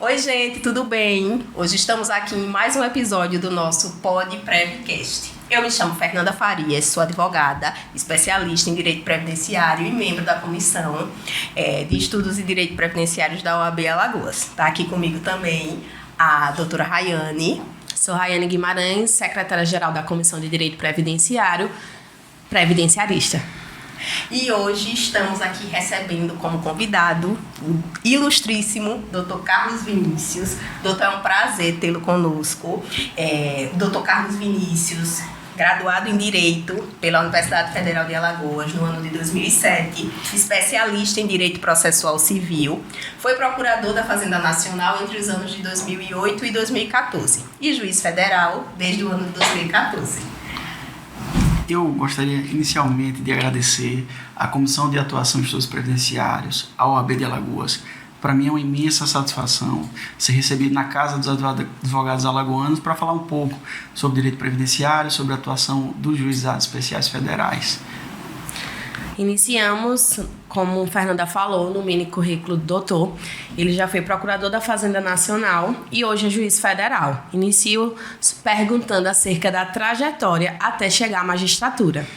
Oi, gente, tudo bem? Hoje estamos aqui em mais um episódio do nosso Pod Prevcast. Eu me chamo Fernanda Farias, sou advogada, especialista em Direito Previdenciário e membro da Comissão de Estudos e Direito Previdenciários da OAB Alagoas. Está aqui comigo também a doutora Rayane. Sou Rayane Guimarães, secretária-geral da Comissão de Direito Previdenciário, previdenciarista. E hoje estamos aqui recebendo como convidado o ilustríssimo Dr. Carlos Vinícius. Doutor, é um prazer tê-lo conosco. Dr. Carlos Vinícius, graduado em Direito pela Universidade Federal de Alagoas no ano de 2007, especialista em Direito Processual Civil, foi procurador da Fazenda Nacional entre os anos de 2008 e 2014 e juiz federal desde o ano de 2014. Eu gostaria inicialmente de agradecer à Comissão de Atuação em Estudos Previdenciários, à OAB de Alagoas. Para mim é uma imensa satisfação ser recebido na Casa dos Advogados Alagoanos para falar um pouco sobre direito previdenciário, sobre a atuação dos juizados especiais federais. Iniciamos, como Fernanda falou, no mini currículo do doutor. Ele já foi procurador da Fazenda Nacional e hoje é juiz federal. Inicio perguntando acerca da trajetória até chegar à magistratura.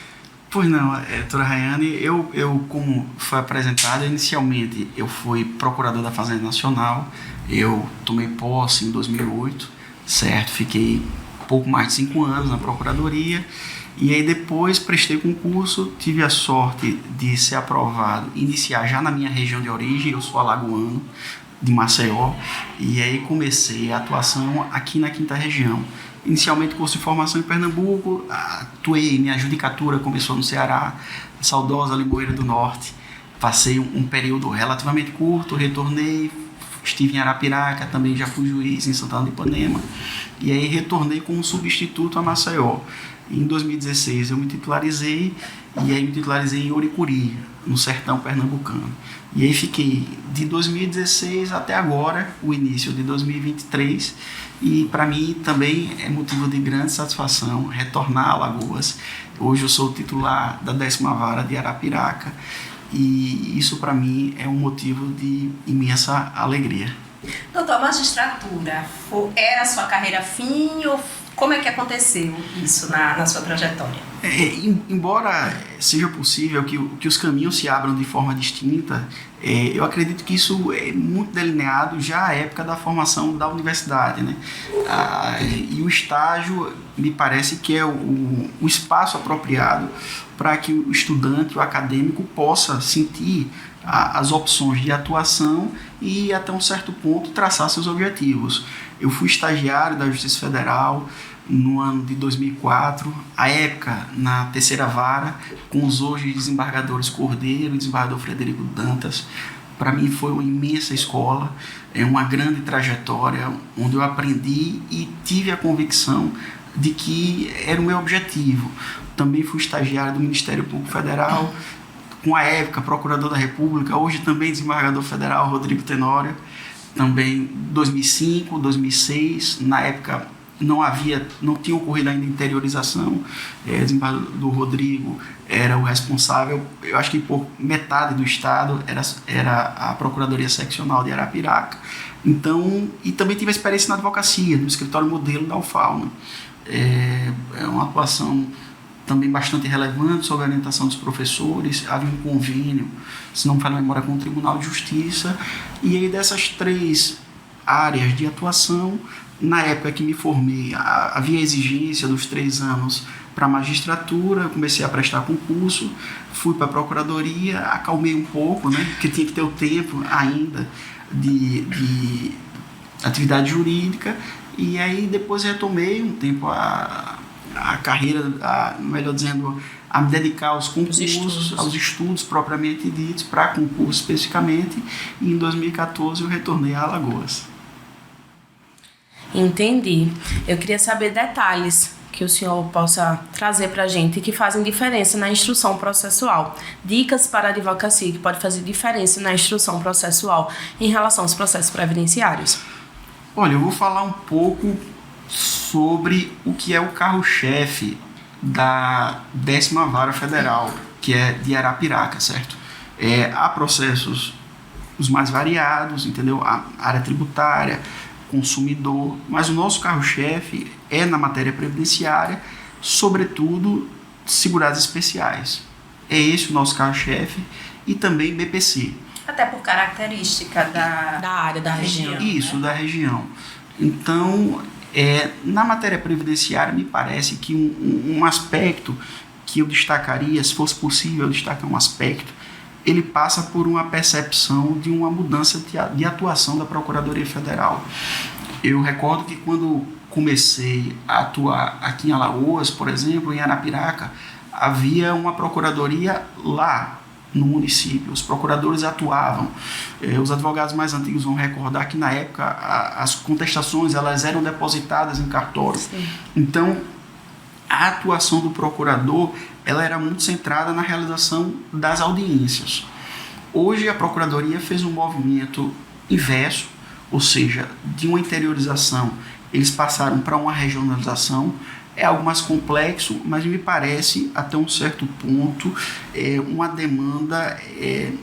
Pois não, doutora Rayane, eu como foi apresentado, inicialmente eu fui procurador da Fazenda Nacional, eu tomei posse em 2008, certo? Fiquei pouco mais de 5 anos na procuradoria. E aí depois prestei concurso, tive a sorte de ser aprovado, iniciar já na minha região de origem, eu sou alagoano, de Maceió, e aí comecei a atuação aqui na 5ª região. Inicialmente curso de formação em Pernambuco, atuei, minha judicatura começou no Ceará, saudosa Limoeiro do Norte, passei um período relativamente curto, retornei, estive em Arapiraca, também já fui juiz em Santana de Ipanema, e aí retornei como substituto a Maceió. Em 2016 eu me titularizei, e aí me titularizei em Oricuri, no sertão pernambucano. E aí fiquei de 2016 até agora, o início de 2023, e para mim também é motivo de grande satisfação retornar a Alagoas. Hoje eu sou titular da 10ª Vara de Arapiraca, e isso para mim é um motivo de imensa alegria. Doutor, a magistratura era a sua carreira fim ou como é que aconteceu isso na sua trajetória? Embora seja possível que os caminhos se abram de forma distinta, eu acredito que isso é muito delineado já à época da formação da universidade, né? E o estágio me parece que é o espaço apropriado para que o estudante, o acadêmico, possa sentir as opções de atuação e, até um certo ponto, traçar seus objetivos. Eu fui estagiário da Justiça Federal no ano de 2004, à época na 3ª Vara, com os hoje desembargadores Cordeiro e desembargador Frederico Dantas. Para mim foi uma imensa escola, uma grande trajetória, onde eu aprendi e tive a convicção de que era o meu objetivo. Também fui estagiário do Ministério Público Federal, com a época Procurador da República, hoje também desembargador federal Rodrigo Tenório, também 2005, 2006, na época não tinha ocorrido ainda interiorização, o desembargador Rodrigo era o responsável, eu acho que por metade do estado era a Procuradoria Seccional de Arapiraca. Então, e também tive a experiência na advocacia, no escritório modelo da UFAL, né? É uma atuação também bastante relevante sob a orientação dos professores. Havia um convênio, se não me falha a memória, com o Tribunal de Justiça, e aí dessas 3 áreas de atuação, na época que me formei, havia exigência dos 3 anos para a magistratura, eu comecei a prestar concurso, fui para a procuradoria, acalmei um pouco, né, porque tinha que ter o tempo ainda de atividade jurídica, e aí depois retomei um tempo a carreira, melhor dizendo, a me dedicar aos concursos, aos estudos propriamente ditos, para concurso especificamente, e em 2014 eu retornei a Alagoas. Entendi. Eu queria saber detalhes que o senhor possa trazer para a gente que fazem diferença na instrução processual. Dicas para a advocacia que pode fazer diferença na instrução processual em relação aos processos previdenciários. Olha, eu vou falar um pouco sobre o que é o carro-chefe da 10ª Vara Federal, que é de Arapiraca, certo? Há processos os mais variados, entendeu? A área tributária, consumidor, mas o nosso carro-chefe é na matéria previdenciária, sobretudo segurados especiais. É esse o nosso carro-chefe e também BPC. Até por característica da área, da região. Isso, da região. Então, na matéria previdenciária, me parece que um aspecto que eu destacaria, se fosse possível destacar um aspecto, ele passa por uma percepção de uma mudança de atuação da Procuradoria Federal. Eu recordo que quando comecei a atuar aqui em Alagoas, por exemplo, em Arapiraca, havia uma procuradoria lá no município. Os procuradores atuavam. Os advogados mais antigos vão recordar que na época as contestações elas eram depositadas em cartório. Sim. Então, a atuação do procurador ela era muito centrada na realização das audiências. Hoje a Procuradoria fez um movimento inverso, ou seja, de uma interiorização, eles passaram para uma regionalização. É algo mais complexo, mas me parece, até um certo ponto, uma demanda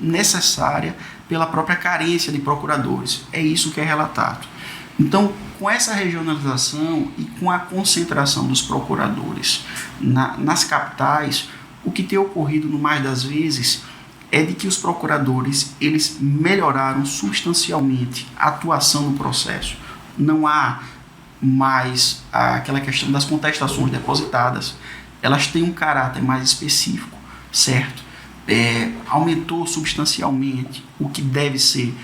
necessária pela própria carência de procuradores. É isso que é relatado. Então, com essa regionalização e com a concentração dos procuradores nas capitais, o que tem ocorrido no mais das vezes é de que os procuradores eles melhoraram substancialmente a atuação no processo. Não há mais aquela questão das contestações depositadas, elas têm um caráter mais específico, certo? Aumentou substancialmente o que deve ser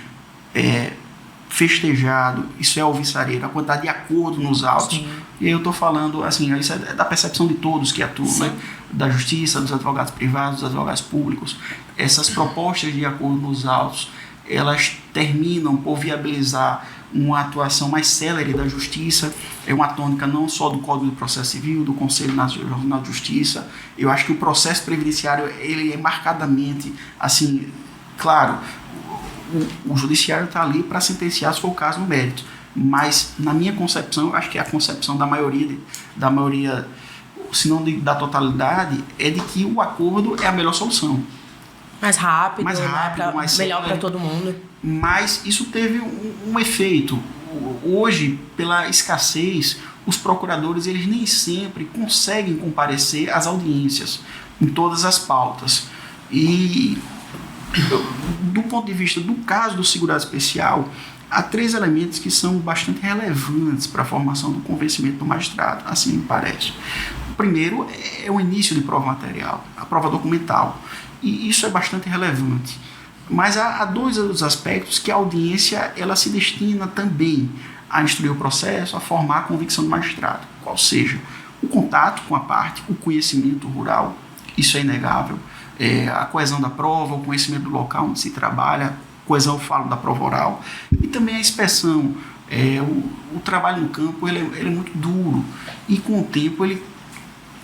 festejado, isso é alvissareiro, a quantidade de acordo nos autos. Sim. E aí eu estou falando, assim, isso é da percepção de todos que atuam, né? Da justiça, dos advogados privados, dos advogados públicos. Essas propostas de acordo nos autos, elas terminam por viabilizar uma atuação mais célere da justiça, é uma tônica não só do Código de Processo Civil, do Conselho Nacional de Justiça. Eu acho que o processo previdenciário ele é marcadamente, assim, claro, o judiciário está ali para sentenciar se for o caso no mérito, mas na minha concepção, eu acho que é a concepção da maioria, se não da totalidade, é de que o acordo é a melhor solução. Mais rápido, mais melhor para todo mundo. Mas isso teve um efeito. Hoje, pela escassez, os procuradores eles nem sempre conseguem comparecer às audiências em todas as pautas. E do ponto de vista do caso do segurado especial, há 3 elementos que são bastante relevantes para a formação do convencimento do magistrado, assim me parece. O primeiro é o início de prova material, a prova documental, e isso é bastante relevante. Mas há 2 outros aspectos que a audiência ela se destina também a instruir o processo, a formar a convicção do magistrado, qual seja o contato com a parte, o conhecimento rural, isso é inegável, a coesão da prova, o conhecimento do local onde se trabalha, coesão eu falo da prova oral, e também a inspeção. O trabalho no campo ele é muito duro e com o tempo ele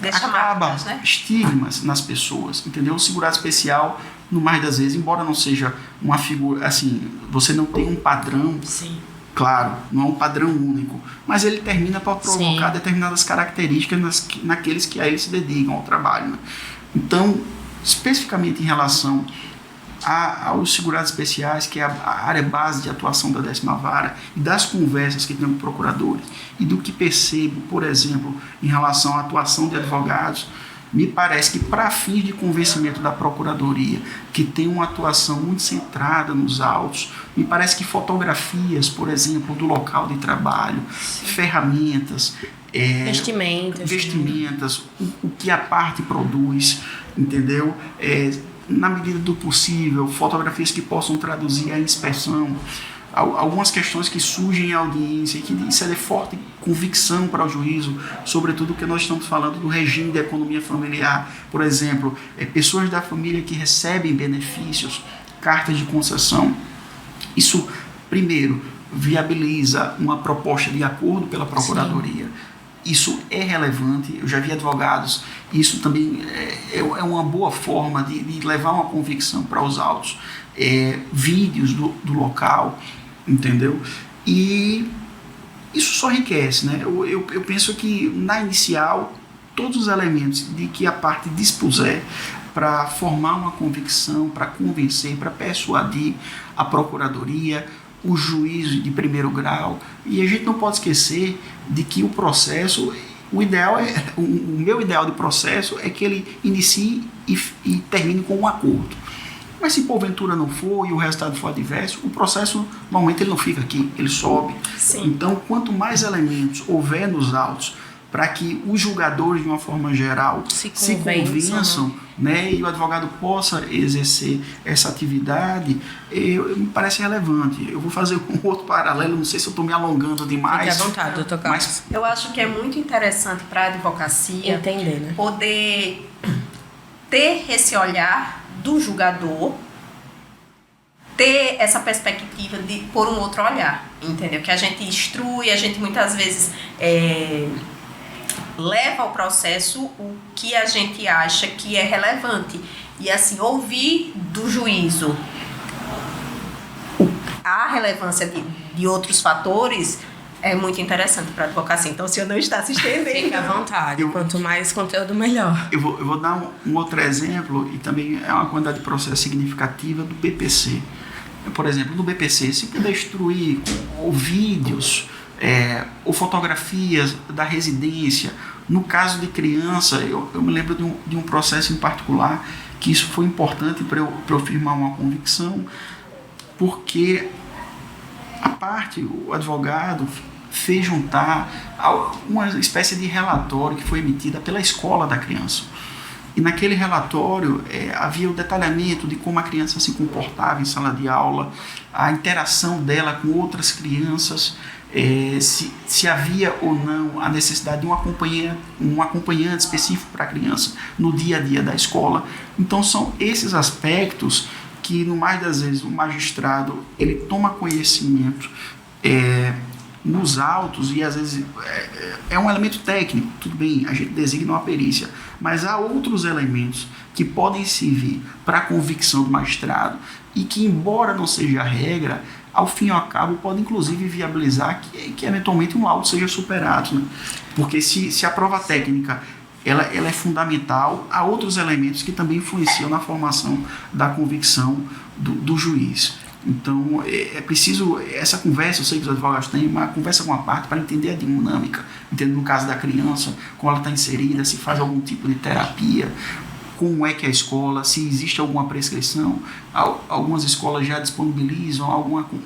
deixa acaba marcas, né? estigmas nas pessoas, entendeu? O segurado especial, no mais das vezes, embora não seja uma figura, assim, você não tem um padrão. Sim. Claro, não é um padrão único, mas ele termina para provocar determinadas características naqueles que a ele se dedicam ao trabalho, né? Então, especificamente em relação aos segurados especiais, que é a área base de atuação da 10ª Vara, e das conversas que tem com procuradores, e do que percebo, por exemplo, em relação à atuação de advogados, me parece que para fins de convencimento da Procuradoria, que tem uma atuação muito centrada nos autos, me parece que fotografias, por exemplo, do local de trabalho, ferramentas, vestimentas, o que a parte produz, entendeu? Na medida do possível, fotografias que possam traduzir a inspeção, algumas questões que surgem em audiência e que isso é de forte convicção para o juízo, sobretudo que nós estamos falando do regime da economia familiar, por exemplo, pessoas da família que recebem benefícios, cartas de concessão. Isso, primeiro, viabiliza uma proposta de acordo pela Procuradoria. Sim. Isso é relevante, eu já vi advogados, isso também é uma boa forma de levar uma convicção para os autos, vídeos do local, entendeu? E isso só enriquece, né? Eu penso que na inicial, todos os elementos de que a parte dispuser, para formar uma convicção, para convencer, para persuadir a procuradoria, o juízo de primeiro grau. E a gente não pode esquecer de que o processo, o meu ideal de processo é que ele inicie e termine com um acordo. Mas se porventura não for e o resultado for adverso, o processo normalmente ele não fica aqui, ele sobe. Sim. Então, quanto mais elementos houver nos autos para que os julgadores, de uma forma geral, se convençam, né, e o advogado possa exercer essa atividade, me parece relevante. Eu vou fazer um outro paralelo, não sei se eu estou me alongando demais. Fique à vontade, doutor Carlos. Mas Eu acho que é muito interessante para a advocacia Entender, né? poder ter esse olhar do julgador, ter essa perspectiva de por um outro olhar, entendeu? Que a gente instrui, a gente muitas vezes leva ao processo o que a gente acha que é relevante. E assim, ouvir do juízo a relevância de outros fatores é muito interessante para a advocacia. Então, o senhor não está se estendendo. Fique à vontade. Quanto mais conteúdo, melhor. eu vou dar um outro exemplo, e também é uma quantidade de processo significativa do BPC. Por exemplo, no BPC, se puder instruir ou vídeos ou fotografias da residência. No caso de criança, eu me lembro de um processo em particular que isso foi importante para eu firmar uma convicção, porque o advogado fez juntar uma espécie de relatório que foi emitida pela escola da criança. E naquele relatório havia o detalhamento de como a criança se comportava em sala de aula, a interação dela com outras crianças, se havia ou não a necessidade de um acompanhante específico para a criança no dia a dia da escola. Então são esses aspectos que, no mais das vezes, o magistrado ele toma conhecimento nos autos, e às vezes é um elemento técnico, tudo bem, a gente designa uma perícia, mas há outros elementos que podem servir para a convicção do magistrado e que, embora não seja a regra, ao fim e ao cabo pode inclusive viabilizar que eventualmente um laudo seja superado, né? Porque se a prova técnica ela é fundamental, há outros elementos que também influenciam na formação da convicção do juiz. Então, é preciso essa conversa, eu sei que os advogados têm, uma conversa com a parte para entender a dinâmica, entender no caso da criança, como ela está inserida, se faz algum tipo de terapia, como é que é a escola, se existe alguma prescrição. Algumas escolas já disponibilizam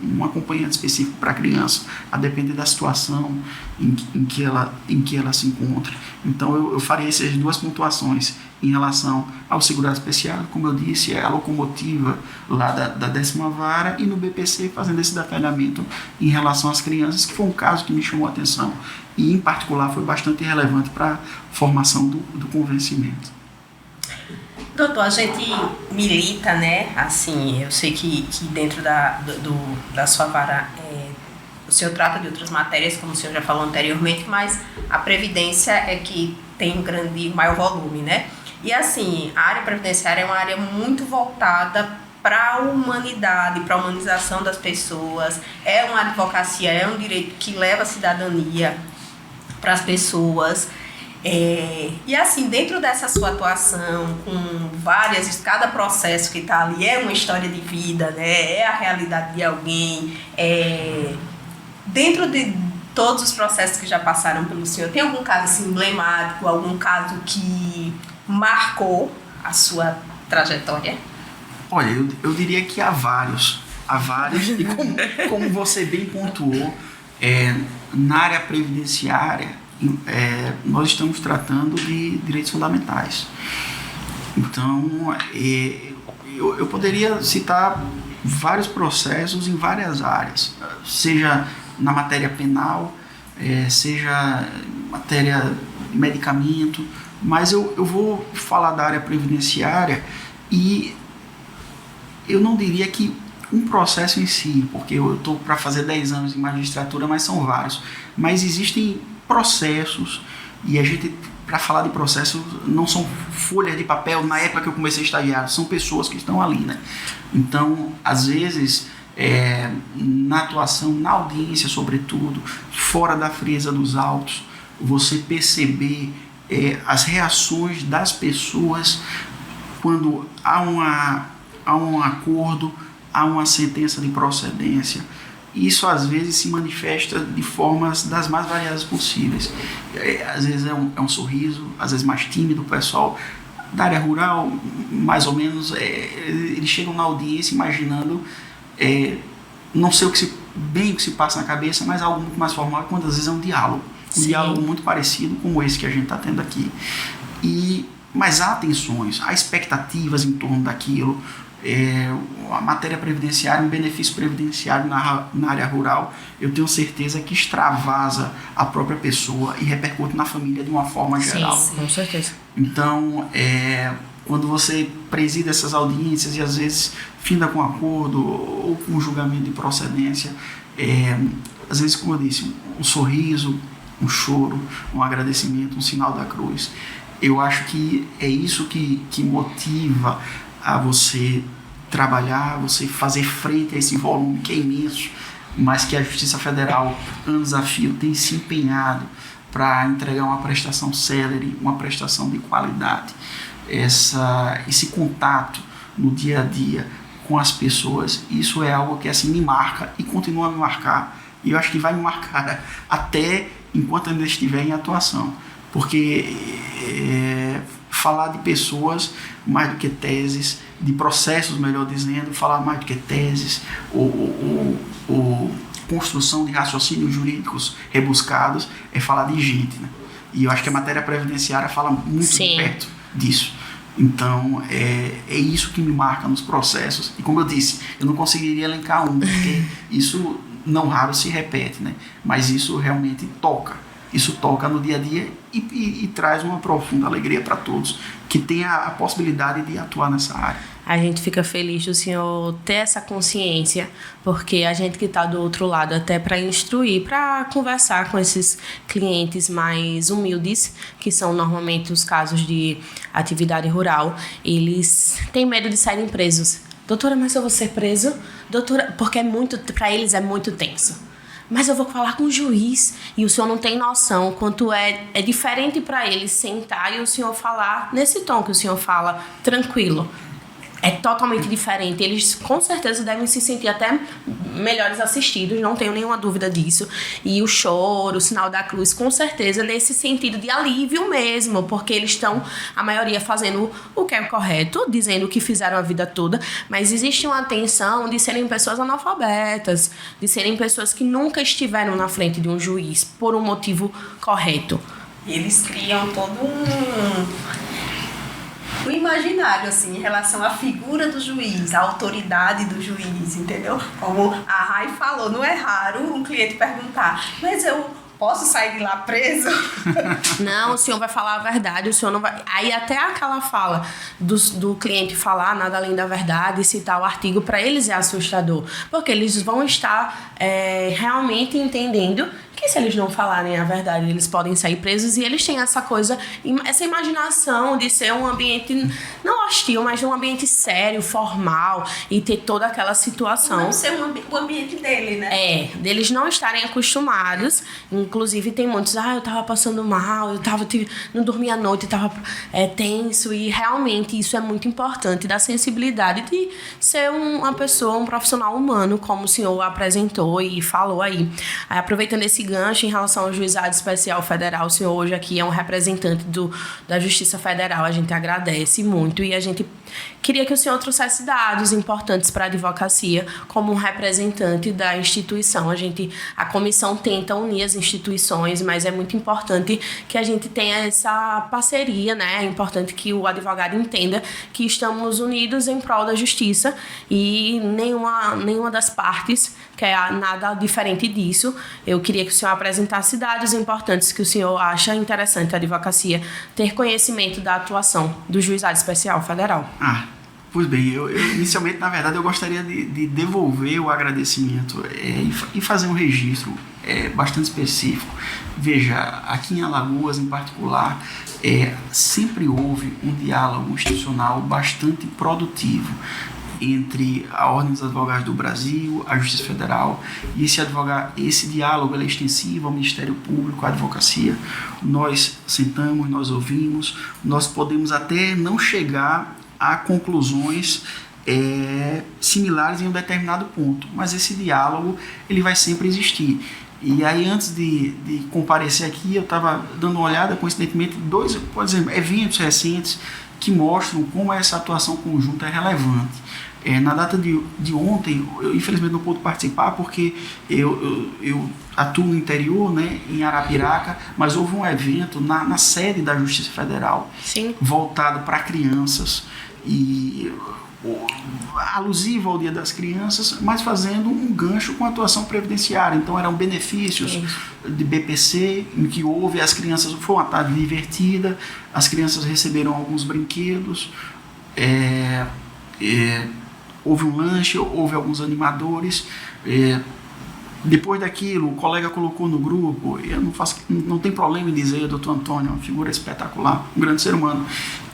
um acompanhante específico para a criança, a depender da situação em que ela se encontra. Então eu faria essas duas pontuações em relação ao segurado especial, como eu disse, é a locomotiva lá da 10ª vara, e no BPC fazendo esse detalhamento em relação às crianças, que foi um caso que me chamou a atenção e em particular foi bastante relevante para a formação do convencimento. Doutor, a gente milita, né? Assim, eu sei que dentro da sua vara o senhor trata de outras matérias, como o senhor já falou anteriormente, mas a previdência é que tem maior volume, né? E assim, a área previdenciária é uma área muito voltada para a humanidade, para a humanização das pessoas. É uma advocacia, é um direito que leva a cidadania para as pessoas. E assim, dentro dessa sua atuação, com cada processo que está ali é uma história de vida, né? É a realidade de alguém. Dentro de todos os processos que já passaram pelo senhor, tem algum caso assim, emblemático, algum caso que marcou a sua trajetória? Olha, eu diria que há vários, e como você bem pontuou, na área previdenciária, nós estamos tratando de direitos fundamentais. Então, eu poderia citar vários processos em várias áreas, seja na matéria penal, seja matéria de medicamento, mas eu vou falar da área previdenciária, e eu não diria que um processo em si, porque eu estou para fazer 10 anos de magistratura, mas são vários, mas existem processos, e a gente, para falar de processos, não são folhas de papel na época que eu comecei a estagiar, são pessoas que estão ali, né? Então, às vezes, na atuação, na audiência, sobretudo, fora da frieza dos autos, você perceber as reações das pessoas quando há um acordo, há uma sentença de procedência. Isso às vezes se manifesta de formas das mais variadas possíveis. Às vezes é um sorriso, às vezes mais tímido. O pessoal da área rural, mais ou menos, eles chegam na audiência imaginando, não sei o que se passa na cabeça, mas algo muito mais formal, quando às vezes é um diálogo. Um diálogo muito parecido com esse que a gente está tendo aqui. Mas há tensões, há expectativas em torno daquilo. A matéria previdenciária, um benefício previdenciário na área rural, eu tenho certeza que extravasa a própria pessoa e repercute na família de uma forma geral. Sim, com certeza. Então, quando você preside essas audiências e às vezes finda com acordo ou com julgamento de procedência, às vezes, como eu disse, um sorriso, um choro, um agradecimento, um sinal da cruz. Eu acho que é isso que motiva a você trabalhar, você fazer frente a esse volume que é imenso, mas que a Justiça Federal, anos a fio, tem se empenhado para entregar uma prestação célere, uma prestação de qualidade. Esse contato no dia a dia com as pessoas, isso é algo que assim me marca e continua a me marcar, e eu acho que vai me marcar até enquanto eu ainda estiver em atuação, porque falar de pessoas mais do que teses, de processos, melhor dizendo, falar mais do que teses, ou construção de raciocínios jurídicos rebuscados, é falar de gente, né? E eu acho que a matéria previdenciária fala muito de perto disso. Então, é isso que me marca nos processos. E como eu disse, eu não conseguiria elencar um, porque isso não raro se repete, né? Mas isso realmente toca. Isso toca no dia a dia e traz uma profunda alegria para todos que têm a possibilidade de atuar nessa área. A gente fica feliz do senhor ter essa consciência, porque a gente que está do outro lado, até para instruir, para conversar com esses clientes mais humildes, que são normalmente os casos de atividade rural, eles têm medo de serem presos. Doutora, mas eu vou ser preso? Doutora, porque para eles é muito tenso. Mas eu vou falar com o juiz, e o senhor não tem noção quanto é diferente para eles sentar e o senhor falar nesse tom que o senhor fala, tranquilo. É totalmente diferente. Eles com certeza devem se sentir até melhores assistidos, não tenho nenhuma dúvida disso. E o choro, o sinal da cruz, com certeza nesse sentido de alívio mesmo, porque eles estão, a maioria, fazendo o que é correto, dizendo o que fizeram a vida toda, mas existe uma tensão de serem pessoas analfabetas, de serem pessoas que nunca estiveram na frente de um juiz por um motivo correto. E eles criam todo o imaginário, assim, em relação à figura do juiz, à autoridade do juiz, entendeu? Como a Rai falou, não é raro um cliente perguntar, mas eu posso sair de lá preso? Não, o senhor vai falar a verdade, o senhor não vai... Aí até aquela fala do cliente falar nada além da verdade, citar o artigo, para eles é assustador, porque eles vão estar realmente entendendo que se eles não falarem a verdade, eles podem sair presos, e eles têm essa coisa, essa imaginação de ser um ambiente, não hostil, mas um ambiente sério, formal, e ter toda aquela situação. Não ser o ambiente dele, né? Deles não estarem acostumados. Inclusive tem muitos, eu tava passando mal, não dormia à noite, tava tenso, e realmente isso é muito importante, da sensibilidade de ser uma pessoa, um profissional humano, como o senhor apresentou e falou aí. Aproveitando esse gancho em relação ao Juizado Especial Federal, o senhor hoje aqui é um representante da Justiça Federal, a gente agradece muito, e a gente queria que o senhor trouxesse dados importantes para a advocacia como um representante da instituição. A comissão tenta unir as instituições, mas é muito importante que a gente tenha essa parceria, né? É importante que o advogado entenda que estamos unidos em prol da justiça, e nenhuma das partes quer nada diferente disso. Eu queria que o senhor apresentasse dados importantes que o senhor acha interessante a advocacia ter conhecimento da atuação do Juizado Especial Federal. Pois bem, eu inicialmente, na verdade, eu gostaria de devolver o agradecimento e fazer um registro bastante específico. Veja, aqui em Alagoas, em particular, sempre houve um diálogo institucional bastante produtivo entre a Ordem dos Advogados do Brasil, a Justiça Federal, e esse diálogo é extensivo ao Ministério Público, à advocacia. Nós sentamos, nós ouvimos, nós podemos até não chegar a conclusões similares em um determinado ponto, mas esse diálogo ele vai sempre existir. E aí, antes de comparecer aqui, eu estava dando uma olhada, coincidentemente, dois, por exemplo, eventos recentes que mostram como essa atuação conjunta é relevante. Na data de ontem, eu infelizmente não pude participar porque eu atuo no interior, né, em Arapiraca, mas houve um evento na sede da Justiça Federal. Sim. Voltado para crianças e alusivo ao Dia das Crianças, mas fazendo um gancho com a atuação previdenciária. Então eram benefícios de BPC, em que houve, as crianças, foi uma tarde divertida, as crianças receberam alguns brinquedos, houve um lanche, houve alguns animadores. Depois daquilo, o colega colocou no grupo, eu não tem problema em dizer, o doutor Antônio, uma figura espetacular, um grande ser humano.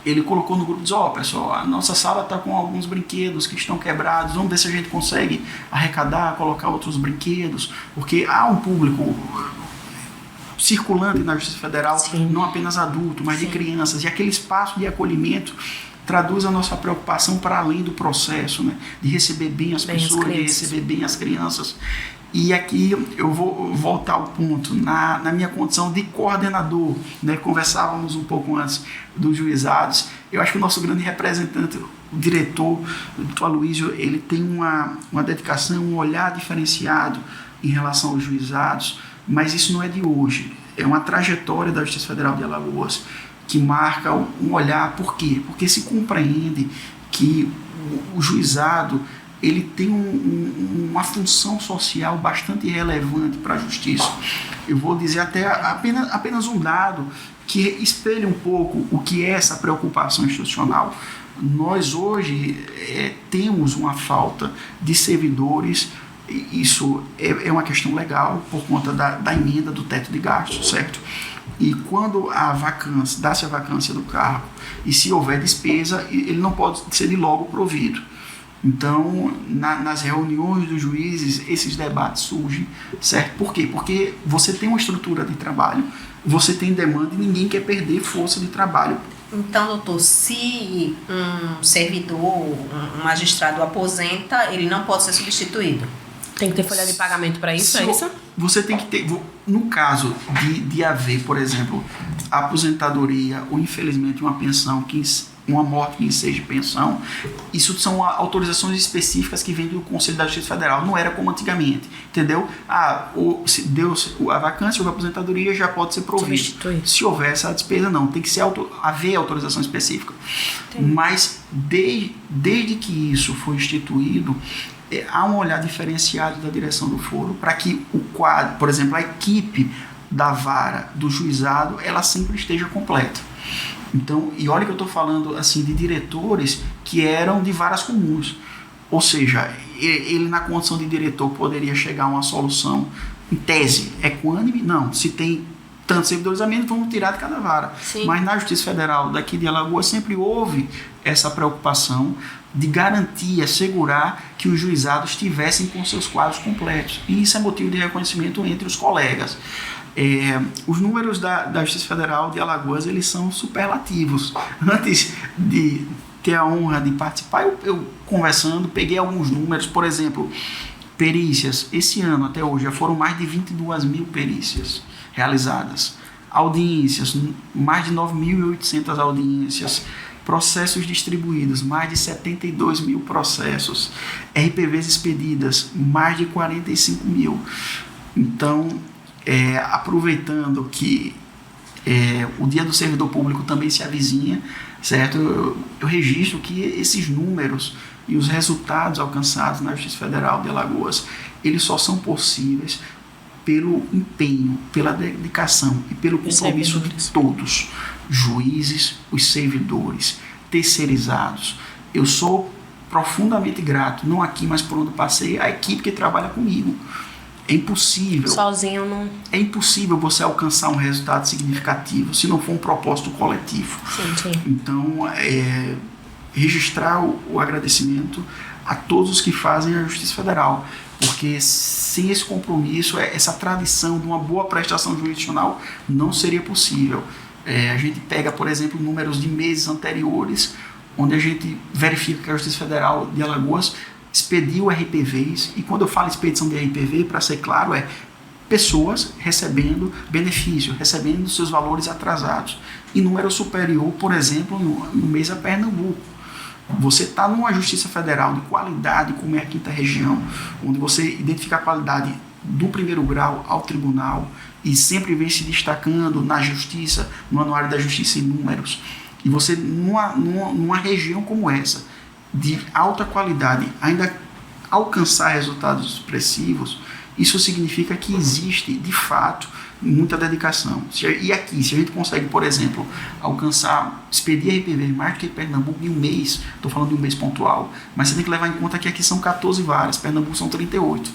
Ele colocou no grupo e disse: pessoal, a nossa sala está com alguns brinquedos que estão quebrados, vamos ver se a gente consegue arrecadar, colocar outros brinquedos, porque há um público circulante na Justiça Federal, Sim. não apenas adulto, mas Sim. de crianças, e aquele espaço de acolhimento traduz a nossa preocupação para além do processo, né? De receber bem as pessoas, de receber bem as crianças. E aqui eu vou voltar ao ponto, na minha condição de coordenador, né? Conversávamos um pouco antes dos juizados. Eu acho que o nosso grande representante, o diretor, o doutor Aloysio, ele tem uma dedicação, um olhar diferenciado em relação aos juizados, mas isso não é de hoje, é uma trajetória da Justiça Federal de Alagoas que marca um olhar. Por quê? Porque se compreende que o juizado ele tem uma função social bastante relevante para a justiça. Eu vou dizer até apenas um dado que espelha um pouco o que é essa preocupação institucional. Nós hoje temos uma falta de servidores. Isso é uma questão legal por conta da emenda do teto de gastos, certo? E quando dá-se a vacância do cargo e se houver despesa, ele não pode ser de logo provido. Então, nas reuniões dos juízes, esses debates surgem, certo? Por quê? Porque você tem uma estrutura de trabalho, você tem demanda e ninguém quer perder força de trabalho. Então, doutor, se um servidor, um magistrado aposenta, ele não pode ser substituído? Tem que ter folha de pagamento para isso, é isso? Você tem que ter, no caso de haver, por exemplo, aposentadoria ou infelizmente uma morte que enseje pensão, isso são autorizações específicas que vêm do Conselho da Justiça Federal, não era como antigamente, entendeu? Se deu a vacância ou a aposentadoria, já pode ser provisto. Se houver essa despesa, não, tem que haver autorização específica. Entendi. Mas desde que isso foi instituído, há um olhar diferenciado da direção do foro para que o quadro, por exemplo, a equipe da vara, do juizado, ela sempre esteja completa. Então, e olha que eu estou falando assim de diretores que eram de varas comuns, ou seja, ele na condição de diretor poderia chegar a uma solução em tese equânime, não, se tem tantos servidores a menos, vamos tirar de cada vara. Sim. Mas na Justiça Federal daqui de Alagoas sempre houve essa preocupação de garantir, assegurar que os juizados estivessem com seus quadros completos, e isso é motivo de reconhecimento entre os colegas. Os números da Justiça Federal de Alagoas, eles são superlativos. Antes de ter a honra de participar, eu conversando, peguei alguns números, por exemplo, perícias. Esse ano, até hoje, já foram mais de 22 mil perícias realizadas. Audiências, mais de 9.800 audiências. Processos distribuídos, mais de 72 mil processos. RPVs expedidas, mais de 45 mil. Então, aproveitando que o Dia do Servidor Público também se avizinha, certo? Eu registro que esses números e os resultados alcançados na Justiça Federal de Alagoas, eles só são possíveis pelo empenho, pela dedicação e pelo compromisso de todos, juízes, os servidores, terceirizados. Eu sou profundamente grato, não aqui, mas por onde passei, a equipe que trabalha comigo. É impossível. Sozinho não. É impossível você alcançar um resultado significativo se não for um propósito coletivo. Sim. Então, registrar o agradecimento a todos os que fazem a Justiça Federal, porque sem esse compromisso, essa tradição de uma boa prestação jurisdicional não seria possível. A gente pega, por exemplo, números de meses anteriores, onde a gente verifica que a Justiça Federal de Alagoas expediu RPVs, e quando eu falo expedição de RPV, para ser claro, é pessoas recebendo benefício, recebendo seus valores atrasados, em número superior, por exemplo, no mês a Pernambuco. Você está numa Justiça Federal de qualidade, como é a 5ª Região, onde você identifica a qualidade do primeiro grau ao tribunal e sempre vem se destacando na Justiça, no Anuário da Justiça em números, e você numa região como essa, de alta qualidade, ainda alcançar resultados expressivos, isso significa que existe, de fato, muita dedicação. E aqui, se a gente consegue, por exemplo, expedir RPV mais do que Pernambuco em um mês, estou falando de um mês pontual, mas você tem que levar em conta que aqui são 14 varas, Pernambuco são 38.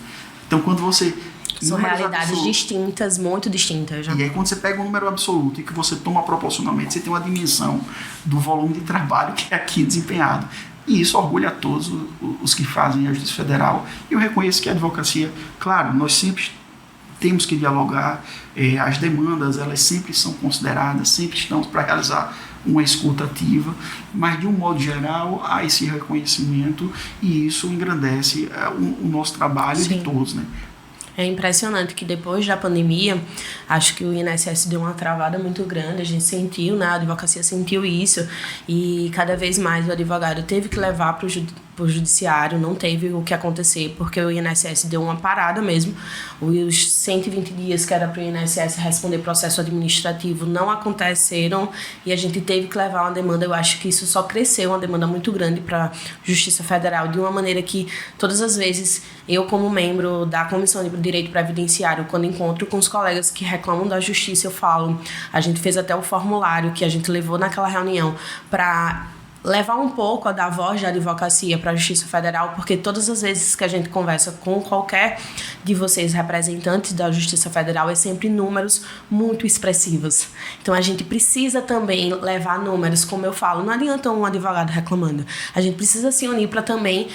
Então, quando você... São realidades distintas, muito distintas. Já. E aí, quando você pega um número absoluto e que você toma proporcionalmente, você tem uma dimensão do volume de trabalho que é aqui desempenhado. E isso orgulha a todos os que fazem a Justiça Federal. Eu reconheço que a advocacia, claro, nós sempre temos que dialogar, as demandas, elas sempre são consideradas, sempre estamos para realizar uma escuta ativa, mas de um modo geral há esse reconhecimento e isso engrandece o nosso trabalho. Sim. De todos, né? É impressionante que depois da pandemia, acho que o INSS deu uma travada muito grande, a gente sentiu, né? A advocacia sentiu isso e cada vez mais o advogado teve que levar para o judiciário, não teve o que acontecer, porque o INSS deu uma parada mesmo. Os 120 dias que era para o INSS responder processo administrativo não aconteceram e a gente teve que levar uma demanda. Eu acho que isso só cresceu, uma demanda muito grande para a Justiça Federal, de uma maneira que todas as vezes eu, como membro da Comissão de Direito Previdenciário, quando encontro com os colegas que reclamam da Justiça, eu falo, a gente fez até o formulário que a gente levou naquela reunião para levar um pouco a dar voz da advocacia para a Justiça Federal, porque todas as vezes que a gente conversa com qualquer de vocês representantes da Justiça Federal é sempre números muito expressivos. Então a gente precisa também levar números, como eu falo, não adianta um advogado reclamando, a gente precisa se unir para também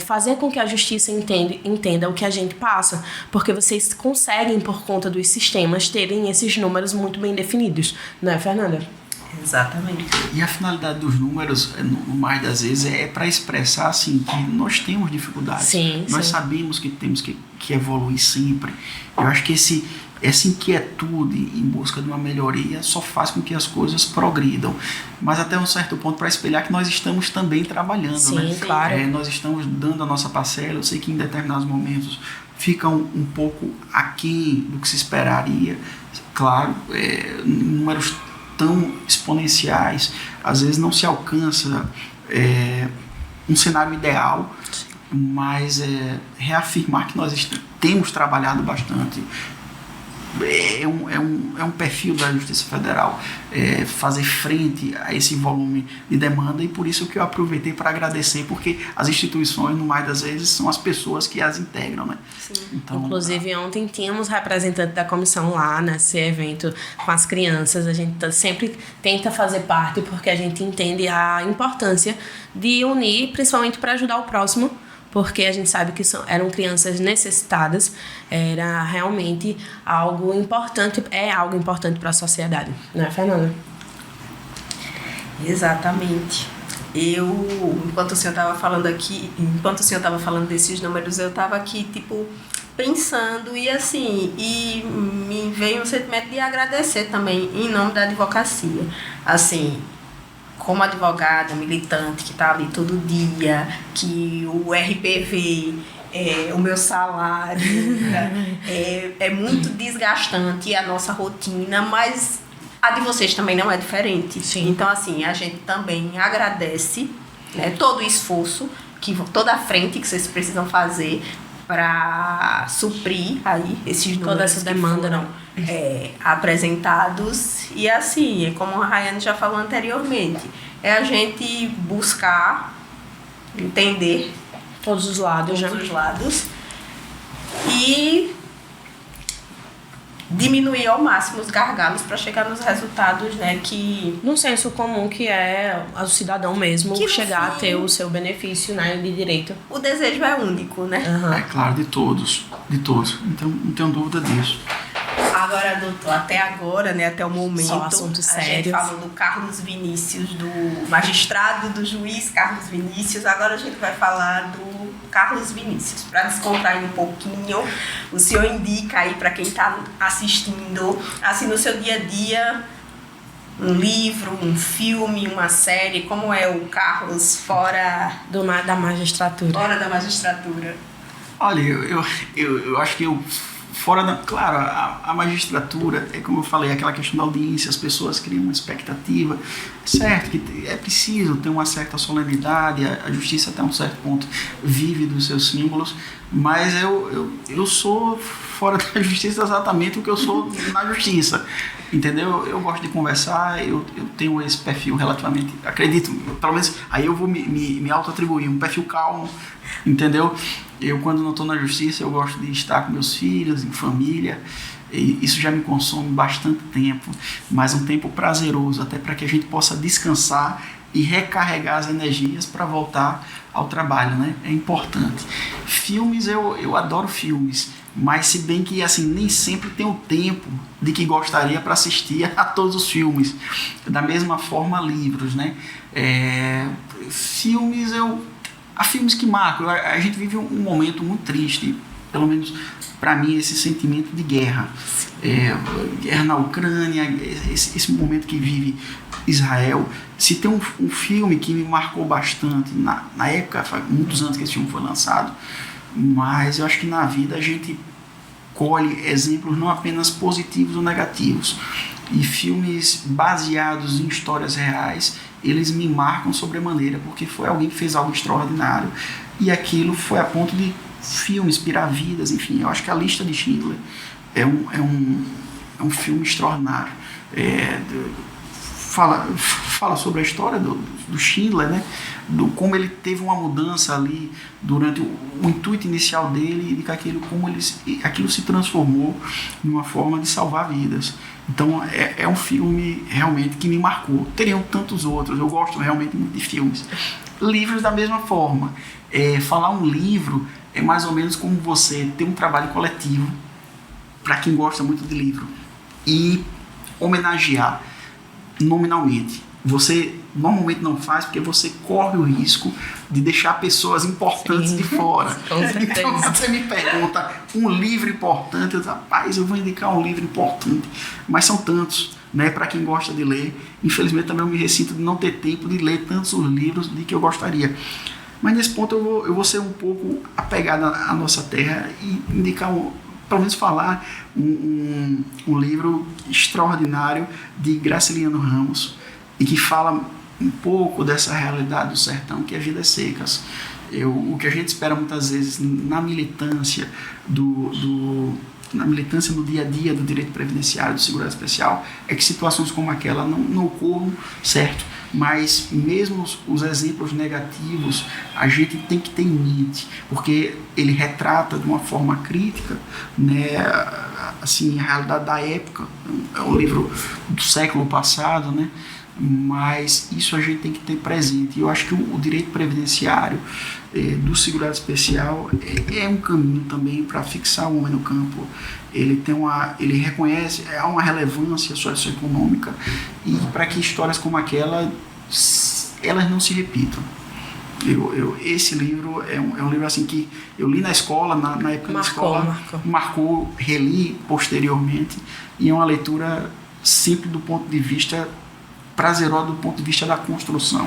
fazer com que a Justiça entenda o que a gente passa, porque vocês conseguem, por conta dos sistemas, terem esses números muito bem definidos, não é, Fernanda? Exatamente. E a finalidade dos números, no mais das vezes, é para expressar assim, que nós temos dificuldades. Sim, nós sabemos que temos que evoluir sempre. Eu acho que essa inquietude em busca de uma melhoria só faz com que as coisas progridam. Mas até um certo ponto para espelhar que nós estamos também trabalhando. Sim, né? Claro. Nós estamos dando a nossa parcela. Eu sei que em determinados momentos fica um pouco aquém do que se esperaria. Claro, números tão exponenciais, às vezes não se alcança um cenário ideal, mas reafirmar que nós temos trabalhado bastante. É um perfil da Justiça Federal fazer frente a esse volume de demanda, e por isso que eu aproveitei para agradecer, porque as instituições, no mais das vezes, são as pessoas que as integram, né? Sim. Então, inclusive, ontem tínhamos representante da comissão lá nesse evento com as crianças. A gente sempre tenta fazer parte, porque a gente entende a importância de unir, principalmente para ajudar o próximo, porque a gente sabe que eram crianças necessitadas, era realmente algo importante, é algo importante para a sociedade, não é, Fernanda? Exatamente. Enquanto o senhor estava falando desses números, eu estava aqui, pensando e me veio um sentimento de agradecer também em nome da advocacia. Assim, como advogada, militante, que está ali todo dia, que o RPV, o meu salário, é muito desgastante a nossa rotina, mas a de vocês também não é diferente. Sim. Então, assim, a gente também agradece, né, todo o esforço, toda a frente que vocês precisam fazer para suprir aí esses números, toda essa demanda, que foram apresentados. E assim, como a Rayane já falou anteriormente, é a gente buscar entender todos os lados e diminuir ao máximo os gargalos para chegar nos resultados, né, que... No senso comum, que é o cidadão mesmo que chegar a ter o seu benefício, né, de direito. O desejo é único, né? Uhum. É claro, de todos. Então, não tenho dúvida disso. Agora, doutor, até agora, né, até o momento, só assunto sério. A gente falou do Carlos Vinícius, do magistrado, do juiz Carlos Vinícius. Agora a gente vai falar do Carlos Vinícius. Para descontrair um pouquinho, o senhor indica aí para quem está assistindo, assim, no seu dia a dia, um livro, um filme, uma série, como é o Carlos fora da magistratura? Fora da magistratura. Olha, eu acho que fora da... Claro, a magistratura, é como eu falei, aquela questão da audiência, as pessoas criam uma expectativa, certo, que é preciso ter uma certa solenidade, a justiça até um certo ponto vive dos seus símbolos, mas eu sou fora da justiça exatamente o que eu sou na justiça, entendeu? Eu gosto de conversar, eu tenho esse perfil relativamente, acredito, pelo menos aí eu vou me auto-atribuir, um perfil calmo, entendeu? Eu, quando não estou na justiça, eu gosto de estar com meus filhos, em família, e isso já me consome bastante tempo, mas um tempo prazeroso, até para que a gente possa descansar e recarregar as energias para voltar ao trabalho, né? É importante. Filmes, eu adoro filmes, mas se bem que assim, nem sempre tenho tempo de que gostaria para assistir a todos os filmes. Da mesma forma, livros, né? Filmes, há filmes que marcam. A gente vive um momento muito triste, pelo menos para mim, esse sentimento de guerra. Guerra na Ucrânia, esse momento que vive Israel. Se tem um filme que me marcou bastante, na época, faz muitos anos que esse filme foi lançado, mas eu acho que na vida a gente colhe exemplos não apenas positivos ou negativos. E filmes baseados em histórias reais, eles me marcam sobremaneira, porque foi alguém que fez algo extraordinário e aquilo foi a ponto de filme inspirar vidas, enfim. Eu acho que A Lista de Schindler é um filme extraordinário. Fala sobre a história do Schindler, né? Como ele teve uma mudança ali durante o intuito inicial dele e de que aquilo se transformou numa forma de salvar vidas. Então é um filme realmente que me marcou. Teriam tantos outros, eu gosto realmente muito de filmes. Livros da mesma forma. Falar um livro é mais ou menos como você ter um trabalho coletivo, para quem gosta muito de livro, e homenagear nominalmente. Você normalmente não faz porque você corre o risco de deixar pessoas importantes de fora. Então você me pergunta um livro importante, eu digo, rapaz, eu vou indicar um livro importante, mas são tantos, né, para quem gosta de ler. Infelizmente também eu me ressinto de não ter tempo de ler tantos livros de que eu gostaria. Mas nesse ponto eu vou ser um pouco apegado à nossa terra e indicar, pelo menos falar um livro extraordinário de Graciliano Ramos, e que fala um pouco dessa realidade do sertão, que é Vidas Secas. O que a gente espera muitas vezes na militância na militância no dia a dia do direito previdenciário, do segurado especial, é que situações como aquela não ocorram, certo? Mas mesmo os exemplos negativos, a gente tem que ter em mente, porque ele retrata de uma forma crítica, né, assim, a realidade da época. É um livro do século passado, né? Mas isso a gente tem que ter presente. E eu acho que o direito previdenciário do segurado especial é um caminho também para fixar o homem no campo. Ele reconhece, há uma relevância socioeconômica, e para que histórias como aquela elas não se repitam. Esse livro é um livro assim que eu li na escola, na época da escola, marcou, reli posteriormente, e é uma leitura simples do ponto de vista prazerosa, do ponto de vista da construção.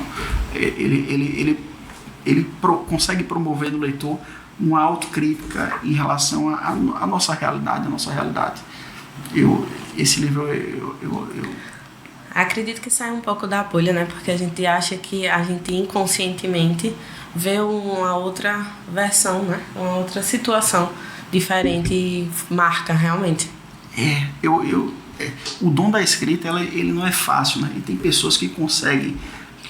Ele consegue promover no leitor uma autocrítica em relação à nossa realidade. Esse livro eu acredito que sai um pouco da bolha, né? Porque a gente acha que a gente inconscientemente vê uma outra versão, né? Uma outra situação diferente e marca realmente. O dom da escrita, ele não é fácil, né? E tem pessoas que conseguem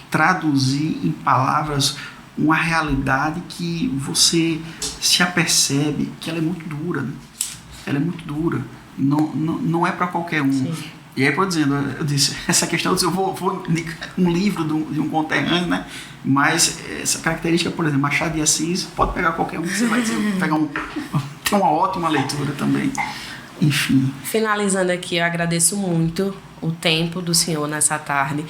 traduzir em palavras uma realidade que você se apercebe que ela é muito dura, né? Ela é muito dura. Não é para qualquer um. Sim. E aí, por dizendo, eu disse, essa questão, eu vou indicar um livro de um conterrâneo, né? Mas essa característica, por exemplo, Machado de Assis, pode pegar qualquer um, você vai pegar tem uma ótima leitura também. enfim. Finalizando aqui, eu agradeço muito o tempo do senhor nessa tarde,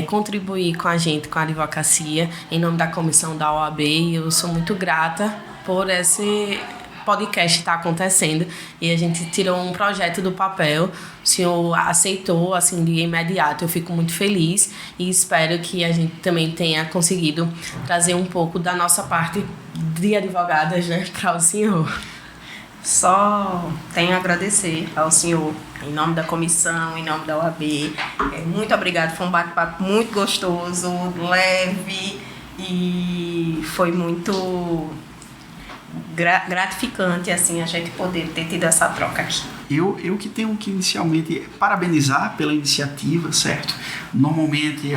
contribuir com a gente, com a advocacia, em nome da comissão da OAB, e eu sou muito grata por esse podcast estar acontecendo, e a gente tirou um projeto do papel, o senhor aceitou, assim, de imediato, eu fico muito feliz, e espero que a gente também tenha conseguido trazer um pouco da nossa parte de advogadas, né, para o senhor. Só tenho a agradecer ao senhor, em nome da comissão, em nome da OAB. Muito obrigado, foi um bate-papo muito gostoso, leve, e foi muito gratificante assim, a gente poder ter tido essa troca aqui. Eu que tenho que inicialmente parabenizar pela iniciativa, certo? Normalmente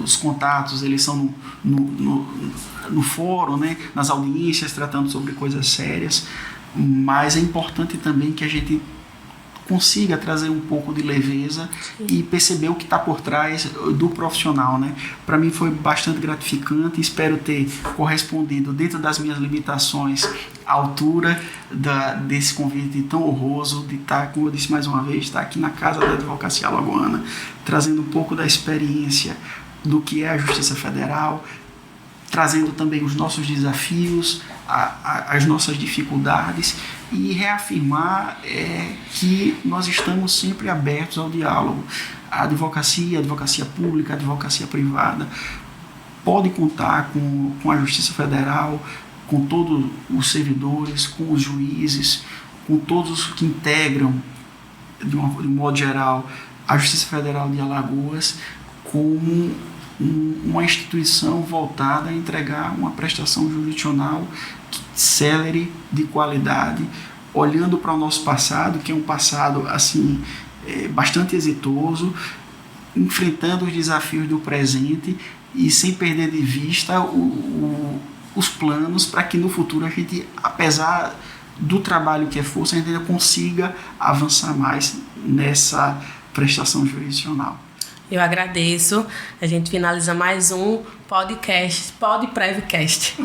os contatos eles são no fórum, né? Nas audiências, tratando sobre coisas sérias, mas é importante também que a gente consiga trazer um pouco de leveza e perceber o que está por trás do profissional, né? Para mim foi bastante gratificante, espero ter correspondido dentro das minhas limitações à altura desse convite tão honroso de estar, como eu disse mais uma vez, estar aqui na Casa da Advocacia Alagoana, trazendo um pouco da experiência do que é a Justiça Federal, trazendo também os nossos desafios, as nossas dificuldades, e reafirmar que nós estamos sempre abertos ao diálogo. A advocacia pública, a advocacia privada pode contar com a Justiça Federal, com todos os servidores, com os juízes, com todos os que integram, de um modo geral, a Justiça Federal de Alagoas, como uma instituição voltada a entregar uma prestação jurisdicional célere, de qualidade, olhando para o nosso passado, que é um passado assim, bastante exitoso, enfrentando os desafios do presente e sem perder de vista os planos para que no futuro a gente, apesar do trabalho que é força, a gente ainda consiga avançar mais nessa prestação jurisdicional. Eu agradeço. A gente finaliza mais um podcast, PodPrevCast.